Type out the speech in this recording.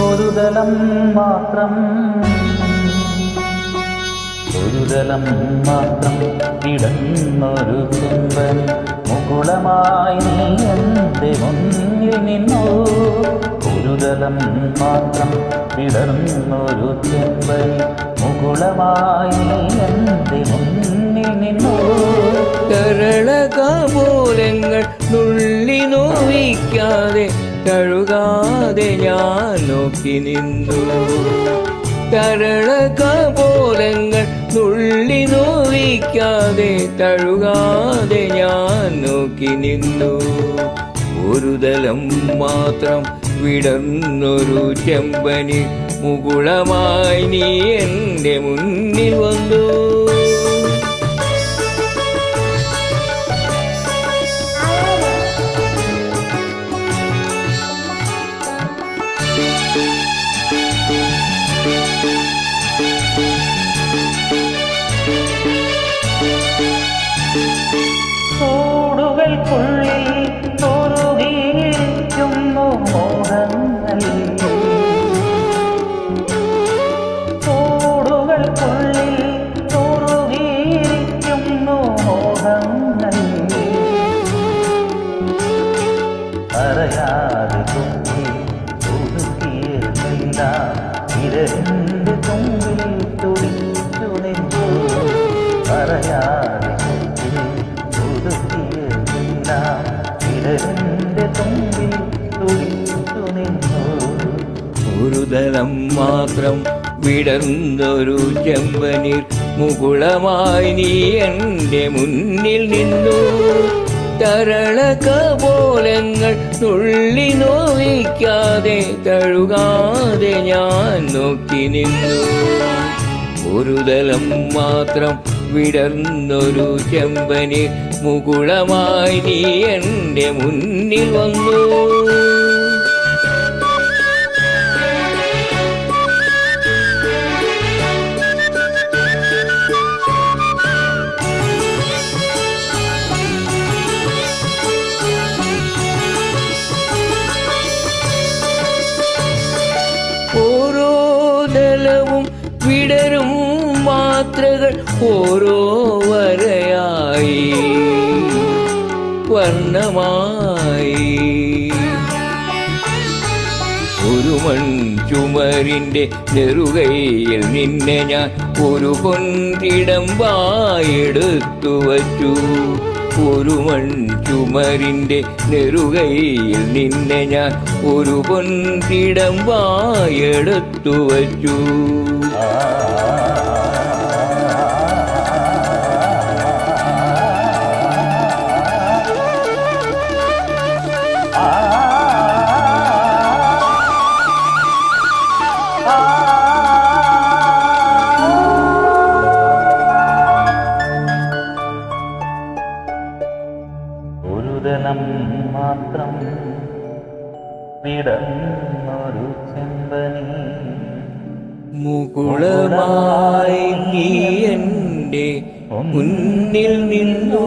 ഒരു തലം മാത്രം കിടന്നൊരു ചെമ്പൻ മുകുളമായി നീ എൻ്റെ മുന്നിൽ നിന്നു. ഒരു തലം മാത്രം കിടന്നൊരു ചെമ്പൻ മുകുളമായി നീ എൻ്റെ മുന്നിൽ നിന്നു. കരളകാമൂലങ്ങൾ നുള്ളി നോവിക്കാതെ കഴുകാതെ ഞാൻ നോക്കി നിന്നു. കരളകാമൂലങ്ങൾ നുള്ളി നോവിക്കാതെ തഴുകാതെ ഞാൻ നോക്കി നിന്നു. ഒരു തലം മാത്രം വിടർന്നൊരു ചെമ്പനി മുകുളമായി നീ എൻ്റെ മുന്നിൽ വന്നു. കൂടുകൾക്കുള്ളിൽ തൊറുകിയിരിക്കുന്നു മോഹങ്ങൾ. കൂടുകൾക്കുള്ളിൽ തൊറുകിയിരിക്കുന്നു മോഹങ്ങൾ. അറിയാതെ തുമ്പി ഒതുക്കിയതില്ല ഇരന്റെ തുമ്പിൽ തുടിച്ചു നിന്നു. അറിയാതെ ഒരു തലം മാത്രം വിടർന്നൊരു ചെമ്പനീർ മുകുളമായി നീ എൻ്റെ മുന്നിൽ നിന്നു. തരളകപോലങ്ങൾ നുള്ളി നോവിക്കാതെ തഴുകാതെ ഞാൻ നോക്കി നിന്നു. ഒരു തലം മാത്രം വിടർന്നൊരു ചെമ്പനി മുകുളമായി നീ എൻ്റെ മുന്നിൽ വന്നു. ഓരോ തലവും വിടരും മാത്രകൾ ഓരോ വരയായി വർണ്ണമായി. ഒരു മൺചുമരിൻ്റെ നെറുകയിൽ നിന്നെ ഞാൻ ഒരു പൊൻകിടമ്പായെടുത്തു വച്ചു. ഒരു മൺചുമരിൻ്റെ നെറുകയിൽ നിന്നെ ഞാൻ ഒരു പൊൻകിടമ്പായെടുത്തു വച്ചു. ഒരു തലം മാത്രം വിടർന്നൊരു ചെമ്പനി മുകുളമായി നീ എൻ്റെ മുന്നിൽ നിന്നു.